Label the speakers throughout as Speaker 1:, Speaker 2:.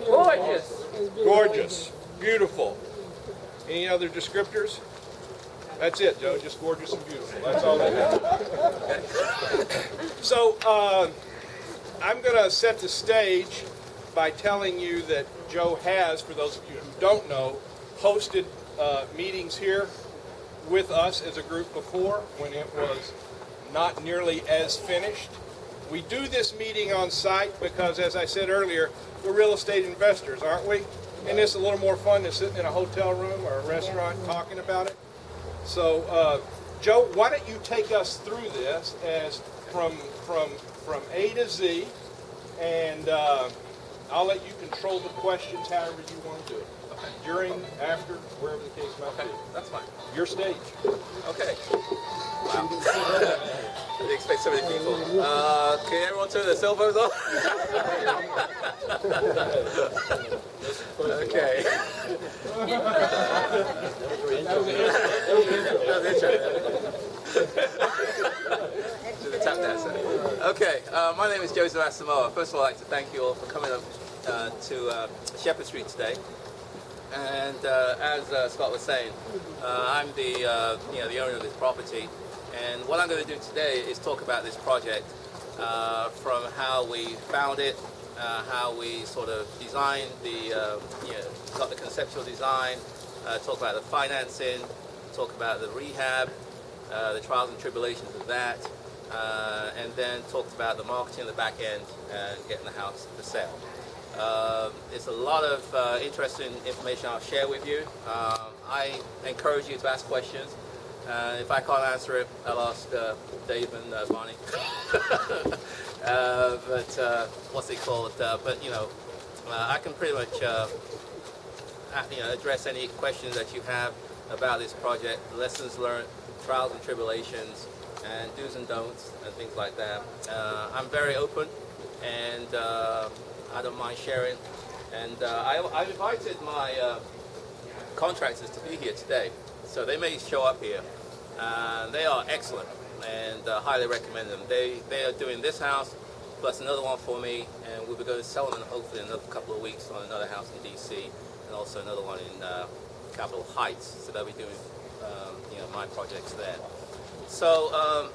Speaker 1: Gorgeous.
Speaker 2: Gorgeous. Beautiful. Any other descriptors? That's it, Joe. Just gorgeous and beautiful. That's all they have. So I'm going to set the stage by telling you that Joe has, for those of you who don't know, hosted meetings here with us as a group before when it was not nearly as finished. We do this meeting on site because, as I said earlier, we're real estate investors, aren't we? And it's a little more fun than sitting in a hotel room or a restaurant talking about it. So, Joe, why don't you take us through this as from A to Z, and I'll let you control the questions however you want to do it.
Speaker 1: Okay.
Speaker 2: During, after, wherever the case might be.
Speaker 1: That's fine.
Speaker 2: Your stage.
Speaker 1: Okay. Wow. I didn't expect so many people. Can everyone turn their cell phones off? Okay. Okay, my name is Joseph Asamoah. First of all, I'd like to thank you all for coming up to Shepherd Street today. And as Scott was saying, I'm the the owner of this property. And what I'm going to do today is talk about this project from how we found it, how we sort of designed got the conceptual design, talk about the financing, talk about the rehab, the trials and tribulations of that, and then talked about the marketing at the back end and getting the house for sale. There's a lot of interesting information I'll share with you. I encourage you to ask questions. If I can't answer it, I'll ask Dave and Bonnie. What's it called? I can pretty much address any questions that you have about this project, lessons learned, trials and tribulations, and do's and don'ts, and things like that. I'm very open, and I don't mind sharing. And I've invited my contractors to be here today, so they may show up here. They are excellent, and highly recommend them. They are doing this house plus another one for me, and we'll be going to sell them hopefully in another couple of weeks on another house in DC, and also another one in Capitol Heights. So they'll be doing my projects there. So a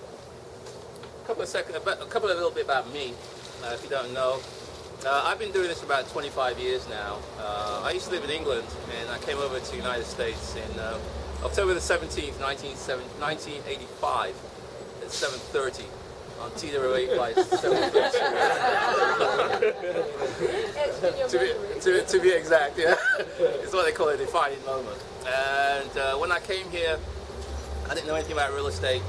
Speaker 1: couple of little bit about me, if you don't know. I've been doing this for about 25 years now. I used to live in England, and I came over to the United States in October the 17th, 1985 at 7:30 on TWA flight 732. to be exact, yeah. It's what they call a defining moment. And when I came here, I didn't know anything about real estate.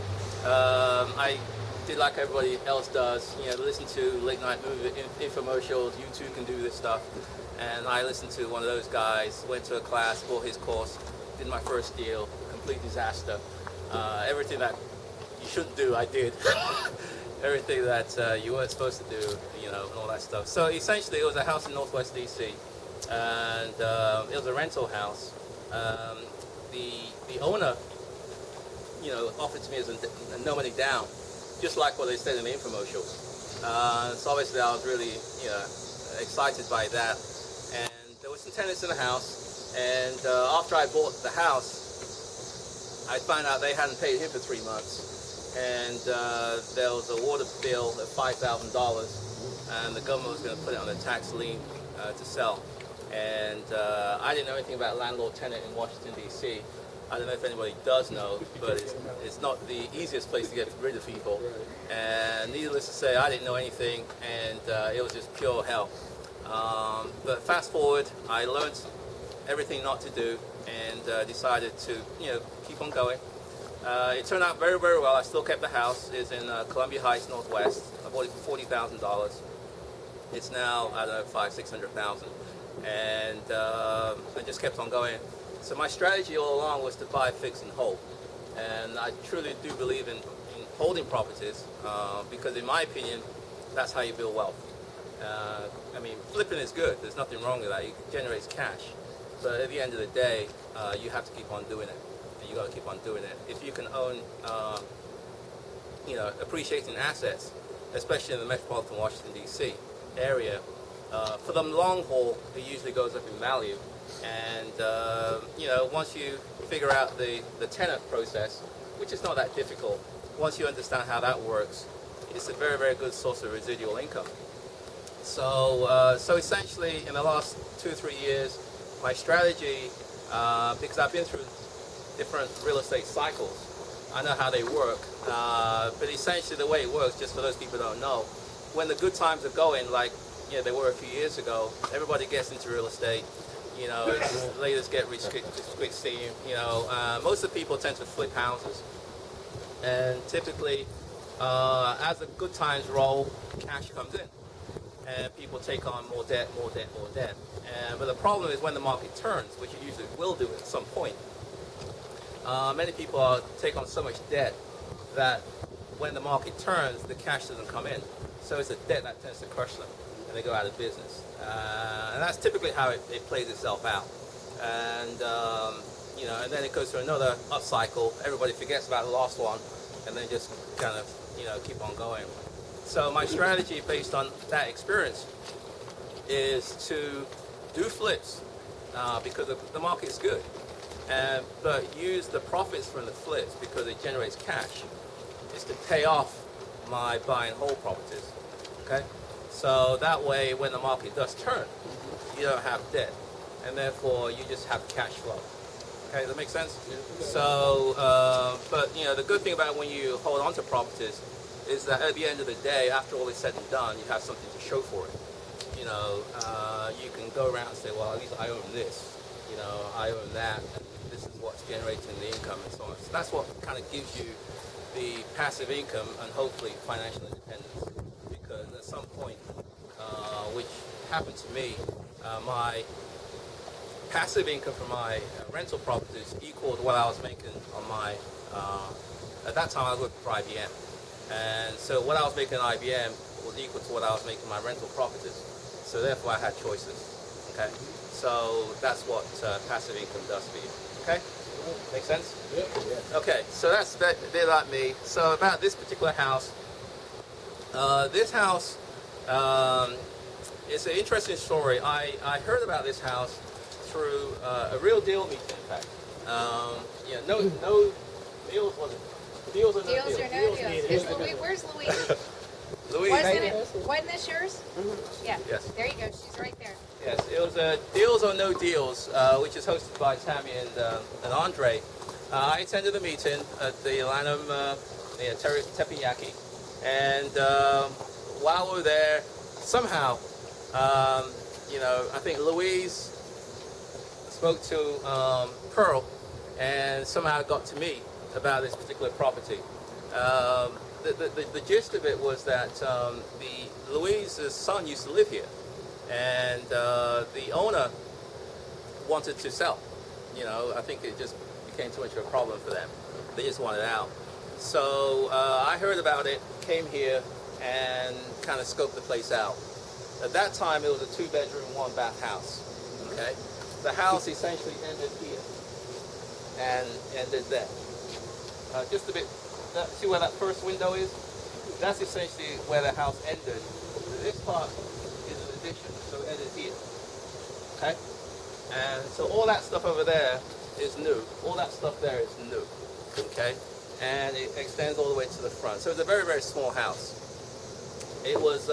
Speaker 1: I did like everybody else does, listen to late night movie infomercials. You too can do this stuff. And I listened to one of those guys, went to a class, bought his course, did my first deal, complete disaster. Everything that you shouldn't do, I did. Everything that you weren't supposed to do, and all that stuff. So essentially, it was a house in Northwest DC, and it was a rental house. The owner, offered to me as a no money down, just like what they said in the infomercial. So obviously, I was really, excited by that. And there were some tenants in the house, and after I bought the house, I found out they hadn't paid him for 3 months. And there was a water bill of $5,000, and the government was going to put it on a tax lien to sell. And I didn't know anything about landlord-tenant in Washington, D.C. I don't know if anybody does know, but it's not the easiest place to get rid of people. And needless to say, I didn't know anything, and it was just pure hell. But fast forward, I learned everything not to do, and decided to, keep on going. It turned out very, very well. I still kept the house. It's in Columbia Heights, Northwest. I bought it for $40,000. It's now, I don't know, $500,000-600,000. And I just kept on going. So my strategy all along was to buy, fix, and hold. And I truly do believe in holding properties because, in my opinion, that's how you build wealth. Flipping is good. There's nothing wrong with that. It generates cash. But at the end of the day, you have to keep on doing it. And you got to keep on doing it. If you can own, appreciating assets, especially in the metropolitan Washington, D.C. area, For the long haul, it usually goes up in value. And once you figure out the tenant process, which is not that difficult, once you understand how that works, it's a very, very good source of residual income. So essentially, in the last 2 or 3 years, my strategy, because I've been through different real estate cycles, I know how they work. But essentially, the way it works, just for those people who don't know, when the good times are going, like they were a few years ago, everybody gets into real estate. It's latest get rich quick scheme. Most of the people tend to flip houses, and typically, as the good times roll, cash comes in, and people take on more debt. But the problem is when the market turns, which it usually will do at some point. Many people take on so much debt that when the market turns, the cash doesn't come in. So it's a debt that tends to crush them, and they go out of business. And that's typically how it plays itself out. And and then it goes through another upcycle. Everybody forgets about the last one, and then just kind of keep on going. So my strategy based on that experience is to do flips because the market's good. But use the profits from the flips because it generates cash is to pay off my buy and hold properties. Okay, so that way when the market does turn, you don't have debt, and therefore you just have cash flow. Okay, does that make sense? So, but the good thing about when you hold on to properties is that at the end of the day, after all is said and done, you have something to show for it. You can go around and say, well, at least I own this. I own that. And this is what's generating the income and so on. So that's what kind of gives you the passive income and hopefully financial independence. Because at some point, which happened to me, my passive income from my rental properties equaled what I was making on my, at that time I was working for IBM. And so what I was making on IBM was equal to what I was making on my rental properties. So therefore I had choices. Okay? So that's what passive income does for you. Okay? Make sense?
Speaker 3: Yeah.
Speaker 1: Okay, so that's a bit like me. So about this particular house, this house, it's an interesting story. I heard about this house through a real deal meeting, in fact. No deals, was it? Deals or no deals?
Speaker 4: Deals or no deals? Where's Louise?
Speaker 1: Louise.
Speaker 4: Wasn't this yours?
Speaker 1: Mm-hmm.
Speaker 4: Yeah.
Speaker 1: Yes.
Speaker 4: There you go. She's right there.
Speaker 1: Yes, it was Deals or No Deals, which is hosted by Tammy and Andre. I attended the meeting at the Lanham Teppanyaki, and while we were there, somehow, I think Louise spoke to Pearl, and somehow got to me about this particular property. The gist of it was that Louise's son used to live here, and the owner wanted to sell. I think it just became too much of a problem for them. They just wanted out. So I heard about it, came here, and kind of scoped the place out. At that time, it was a 2-bedroom, 1-bath house. Okay, the house essentially ended here and ended there. Just a bit. See where that first window is? That's essentially where the house ended. This part is an addition, so it ended here. Okay? And so all that stuff over there is new. All that stuff there is new. Okay? And it extends all the way to the front. So it's a very, very small house. It was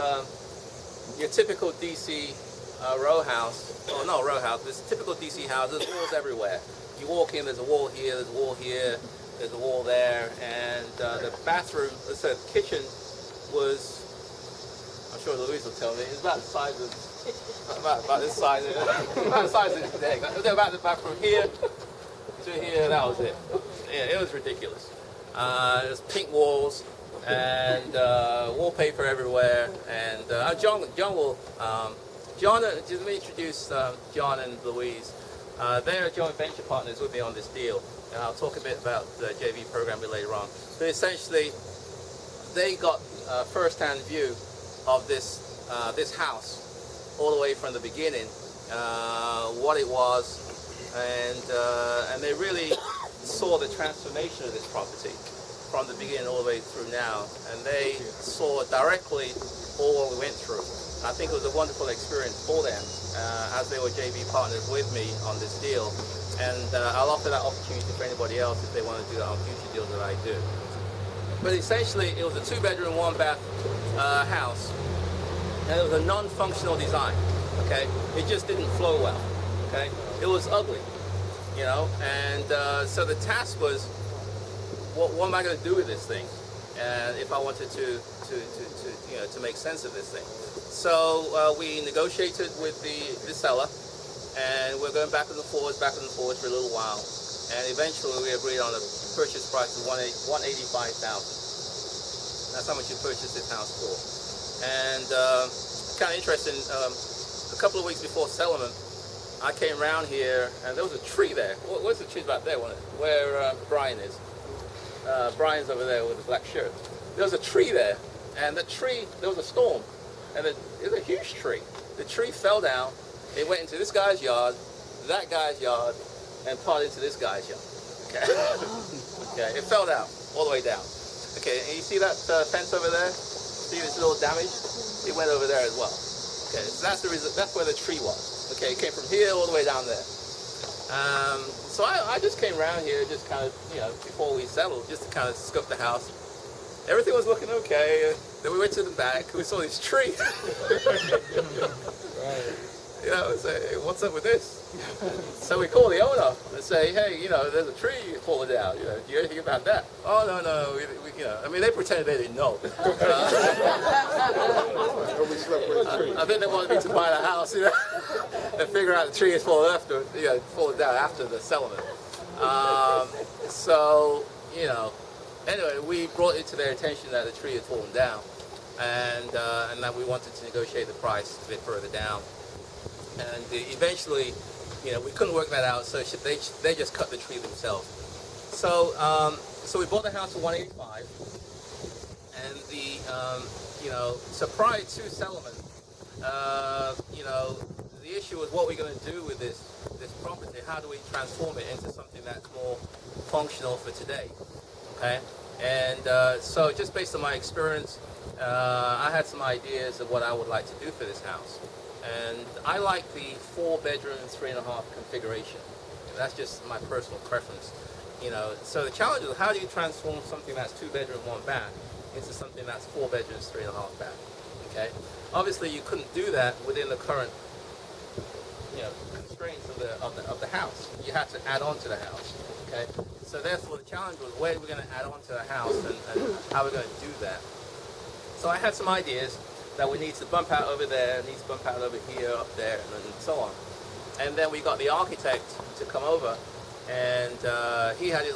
Speaker 1: your typical DC row house. Oh, not row house. This typical DC house. There's walls everywhere. You walk in, there's a wall here, there's a wall here. There's a wall there, and the bathroom, so the kitchen was, I'm sure Louise will tell me, it's about the size of, about this size, about the size of this egg. About the bathroom here to here, that was it. Yeah, it was ridiculous. There's pink walls and wallpaper everywhere, and John will, just let me introduce John and Louise. They're joint venture partners with me on this deal. And I'll talk a bit about the JV program later on. But essentially, they got first-hand view of this house all the way from the beginning, what it was, and they really saw the transformation of this property from the beginning all the way through now. And they saw directly all what we went through. I think it was a wonderful experience for them as they were JV partners with me on this deal. And I'll offer that opportunity for anybody else if they want to do that on future deals that I do. But essentially, it was a 2-bedroom, 1-bath house, and it was a non-functional design. Okay, it just didn't flow well. Okay, it was ugly, you know. And so the task was, what am I going to do with this thing? And if I wanted to make sense of this thing. So we negotiated with the seller, and we're going back and forth for a little while. And eventually we agreed on a purchase price of $185,000. That's how much you purchased this house for. And kind of interesting, a couple of weeks before settlement, I came around here and there was a tree there. What's the tree about there, where Brian is? Brian's over there with the black shirt. There was a tree there, and the tree, there was a storm, and it was a huge tree. The tree fell down, it went into this guy's yard, that guy's yard, and part into this guy's yard. Okay, okay, it fell down, all the way down. Okay, and you see that fence over there? See this little damage? It went over there as well. Okay, so that's the reason, that's where the tree was. Okay, it came from here all the way down there. So I just came around here, just kind of, before we settled, just to kind of scope the house. Everything was looking okay. Then we went to the back. We saw this tree. Say, hey, what's up with this? So we call the owner and say, hey, there's a tree falling down. Do you know anything about that? Oh, no. I mean, they pretended they didn't know. I think they wanted me to buy the house, and figure out the tree is falling down after the settlement. Anyway, we brought it to their attention that the tree had fallen down, and that we wanted to negotiate the price a bit further down. And eventually, we couldn't work that out, so they just cut the tree themselves. So we bought the house for $185, and so prior to settlement, the issue was what we're going to do with this property. How do we transform it into something that's more functional for today? Okay, and so just based on my experience, I had some ideas of what I would like to do for this house. And I like the 4-bedroom, 3.5 configuration. That's just my personal preference. So the challenge is, how do you transform something that's 2-bedroom, 1-bath into something that's 4 bedrooms, 3.5 bath? Okay. Obviously, you couldn't do that within the current, constraints of the house. You had to add on to the house. Okay. So therefore, the challenge was, where are we going to add on to the house, and how are we going to do that? So I had some ideas that we need to bump out over there, needs to bump out over here, up there, and so on. And then we got the architect to come over, and he had his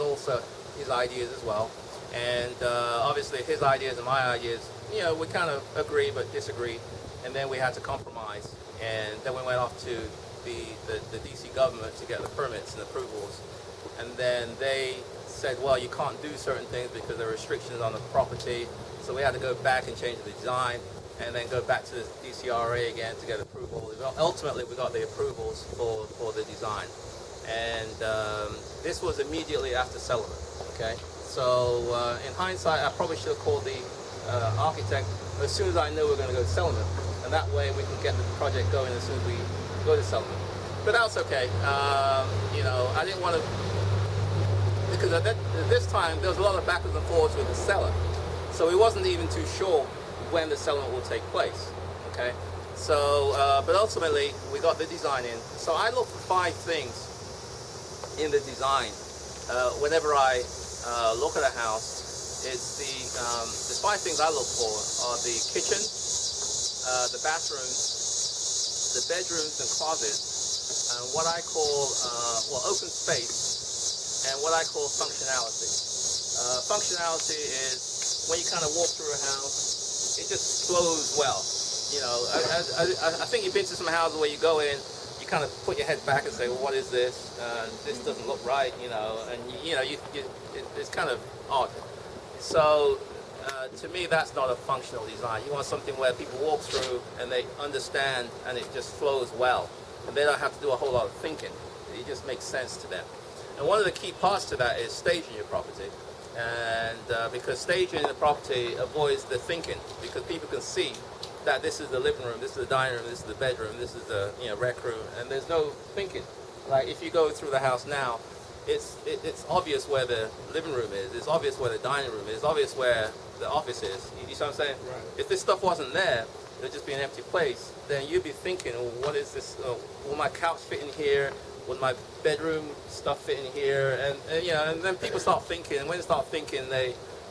Speaker 1: ideas as well. And obviously his ideas and my ideas, we kind of agreed but disagreed. And then we had to compromise. And then we went off to the DC government to get the permits and approvals. And then they said, well, you can't do certain things because there are restrictions on the property. So we had to go back and change the design, and then go back to the DCRA again to get approval. Ultimately, we got the approvals for the design. And this was immediately after settlement, okay? So in hindsight, I probably should have called the architect as soon as I knew we were going to go to settlement. And that way we can get the project going as soon as we go to settlement. But that's okay. I didn't want to, because at this time, there was a lot of backwards and forwards with the seller. So we wasn't even too sure when the settlement will take place, okay? So, but ultimately, we got the design in. So I look for 5 things in the design. Whenever I look at a house, it's the 5 things I look for are the kitchen, the bathrooms, the bedrooms and closets, and what I call, open space, and what I call functionality. Functionality is when you kind of walk through a house, it just flows well. I think you've been to some houses where you go in, you kind of put your head back and say, well, what is this? This doesn't look right, and it's kind of odd. So to me, that's not a functional design. You want something where people walk through and they understand, and it just flows well, and they don't have to do a whole lot of thinking. It just makes sense to them. And one of the key parts to that is staging your property. And because staging the property avoids the thinking, because people can see that this is the living room, this is the dining room, this is the bedroom, this is the rec room, and there's no thinking. Like if you go through the house now, it's obvious where the living room is, it's obvious where the dining room is, it's obvious where the office is. You see what I'm saying?
Speaker 2: Right.
Speaker 1: If this stuff wasn't there, it would just be an empty place. Then you'd be thinking, well, what is this? Will my couch fit in here? Will my bedroom stuff fit in here? And then people start thinking, and when they start thinking,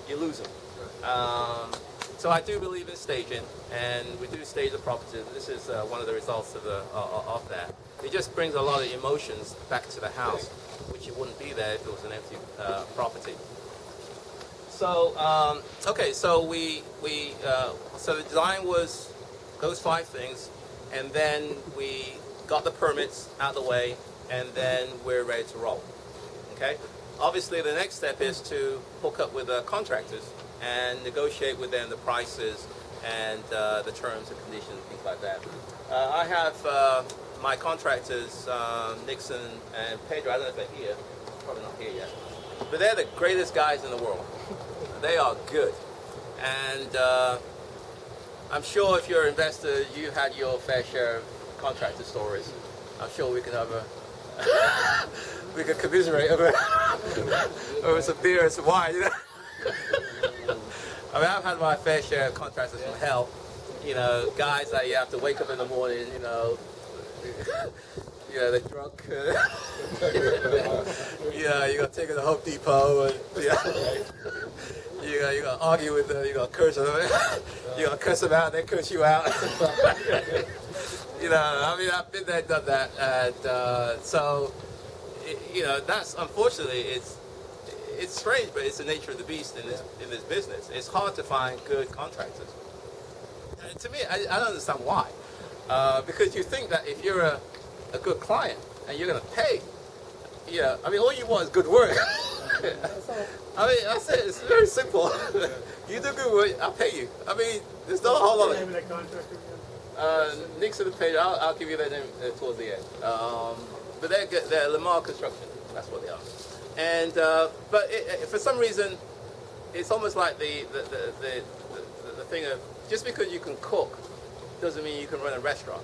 Speaker 1: you lose them. So I do believe in staging, and we do stage the property. This is one of the results of that. It just brings a lot of emotions back to the house, which it wouldn't be there if it was an empty property. So okay, so so the design was those 5 things, and then we got the permits out of the way, and then we're ready to roll. Okay. Obviously, the next step is to hook up with the contractors and negotiate with them the prices and the terms and conditions, things like that. I have my contractors, Nixon and Pedro. I don't know if they're here. Probably not here yet. But they're the greatest guys in the world. They are good. And I'm sure if you're an investor, you've had your fair share of contractor stories. I'm sure we can have we could commiserate over some beer and some wine, I mean, I've had my fair share of contractors from hell. Guys that you have to wake up in the morning, they're drunk. You got to take them to Home Depot, and you got to argue with them, you got to curse them, you got to cuss them out, they curse you out. I mean, I've been there, done that, and so, that's unfortunately it's strange, but it's the nature of the beast in this business. It's hard to find good contractors. And to me, I don't understand why, because you think that if you're a good client and you're going to pay, I mean, all you want is good work. I mean, that's it. It's very simple. You do good work, I'll pay you. I mean, there's not a whole lot of.
Speaker 3: Name of that contractor again?
Speaker 1: Nixon and Pedro, I'll give you their name towards the end. But they're Lamar Construction. That's what they are. And but for some reason, it's almost like the thing of just because you can cook doesn't mean you can run a restaurant.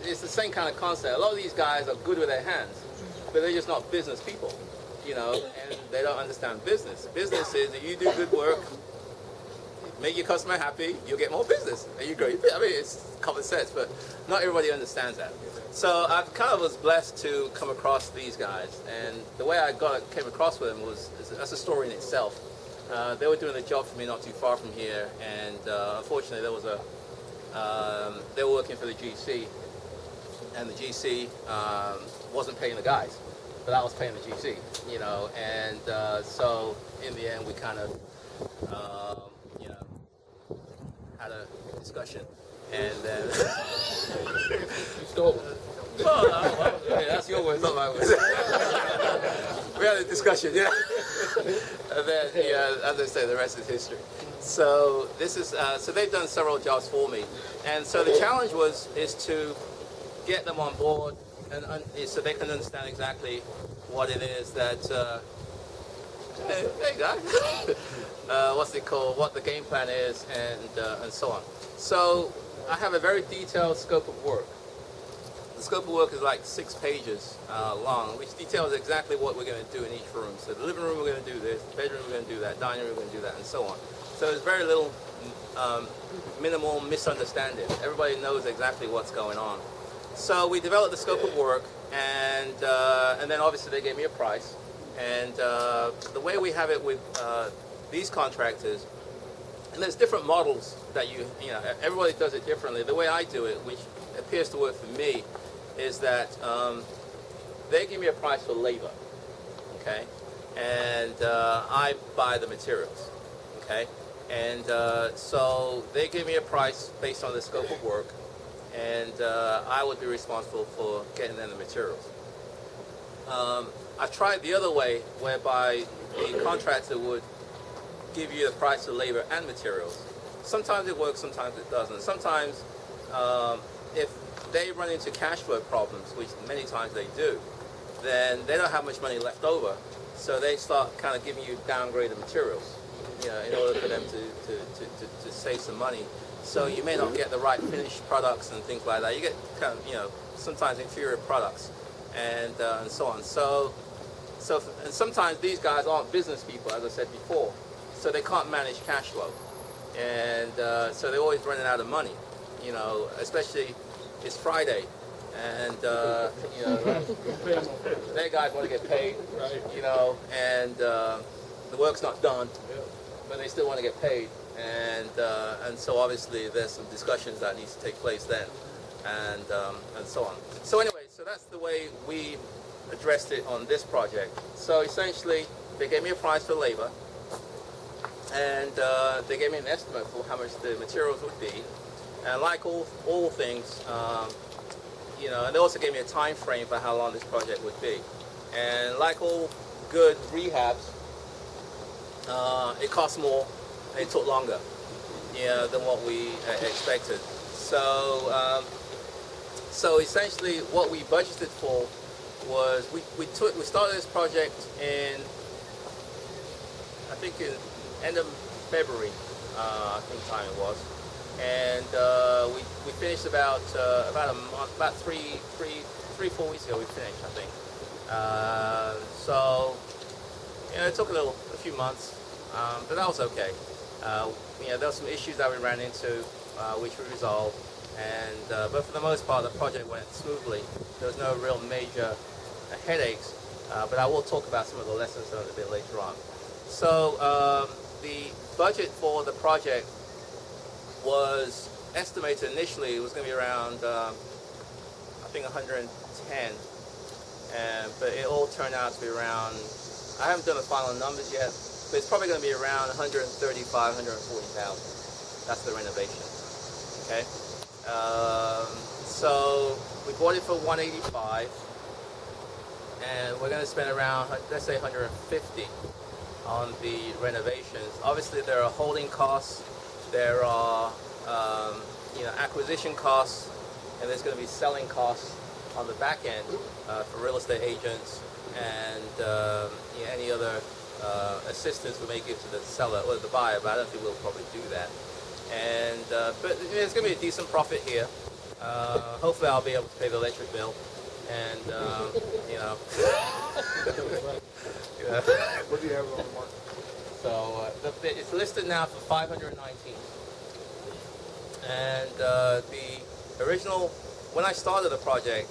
Speaker 1: It's the same kind of concept. A lot of these guys are good with their hands, but they're just not business people. And they don't understand business. Business is that you do good work, make your customer happy, you'll get more business, and you grow. I mean, it's common sense, but not everybody understands that. So I kind of was blessed to come across these guys, and the way I came across with them that's a story in itself. They were doing a job for me not too far from here, and unfortunately there was they were working for the GC, and the GC wasn't paying the guys, but I was paying the GC, and so in the end we kind of had a discussion, and then well, that's your words, not my words. We had a discussion, and then as I say, the rest is history. So this is so they've done several jobs for me, and so the challenge is to get them on board and so they can understand exactly what it is that there you go. What's it called? What the game plan is, and so on. So I have a very detailed scope of work. The scope of work is like 6 pages long, which details exactly what we're going to do in each room. So the living room we're going to do this, the bedroom we're going to do that, dining room we're going to do that, and so on. So there's very little minimal misunderstanding. Everybody knows exactly what's going on. So we developed the scope of work, and then obviously they gave me a price. And the way we have it with these contractors, and there's different models that everybody does it differently. The way I do it, which appears to work for me, is that they give me a price for labor, okay, and I buy the materials, okay, and so they give me a price based on the scope of work, and I would be responsible for getting them the materials. I've tried the other way, whereby the contractor would give you the price of labor and materials. Sometimes it works, sometimes it doesn't. Sometimes if they run into cash flow problems, which many times they do, then they don't have much money left over, so they start kind of giving you downgraded materials. in order for them to save some money. So you may not get the right finished products and things like that. You get kind of, sometimes inferior products and so on. So and sometimes these guys aren't business people, as I said before, so they can't manage cash flow, and so they're always running out of money. Especially it's Friday, and their guys want to get paid, and the work's not done, but they still want to get paid, and so obviously there's some discussions that needs to take place then, and so on. So anyway, so that's the way we addressed it on this project. So essentially, they gave me a price for labor, and they gave me an estimate for how much the materials would be, and like all things, and they also gave me a time frame for how long this project would be. And like all good rehabs, it cost more and it took longer, than what we expected. So essentially, what we budgeted for was we started this project in, I think, in end of February, I think time it was, and we finished about a month, about 4 weeks ago. We finished, I think. So it took a few months, but that was okay. There were some issues that we ran into, which we resolved, and but for the most part, the project went smoothly. There was no real major headaches, but I will talk about some of the lessons learned a bit later on. So the budget for the project was estimated initially. It was going to be around, I think, 110, but it all turned out to be around, I haven't done the final numbers yet, but it's probably going to be around 135,000, 140,000. That's the renovation. Okay. So we bought it for 185, and we're going to spend around, let's say, 150 on the renovations. Obviously, there are holding costs, there are acquisition costs, and there's going to be selling costs on the back end for real estate agents and any other assistance we may give to the seller or the buyer, but I don't think we'll probably do that. And but there's going to be a decent profit here. Hopefully, I'll be able to pay the electric bill, and
Speaker 3: What do you have on the market?
Speaker 1: So it's listed now for 519. And the original, when I started the project,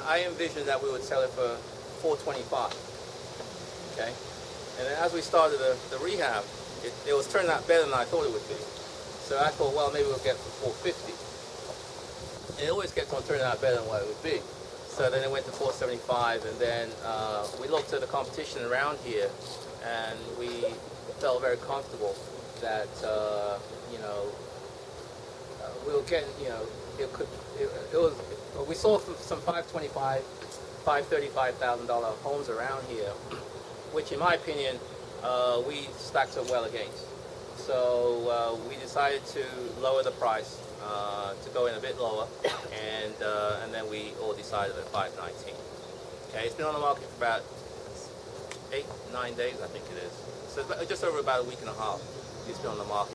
Speaker 1: I envisioned that we would sell it for 425. Okay, and then as we started the rehab, it was turning out better than I thought it would be. So I thought, well, maybe we'll get for 450. And it always kept on turning out better than what it would be. So then it went to 475, and then we looked at the competition around here, and we felt very comfortable that we were getting, we saw some $525,000, $535,000 homes around here, which in my opinion we stacked up well against. So we decided to lower the price, to go in a bit lower, and then we all decided at 519. Okay, it's been on the market for about 8-9 days, I think it is. So just over about a week and a half it's been on the market.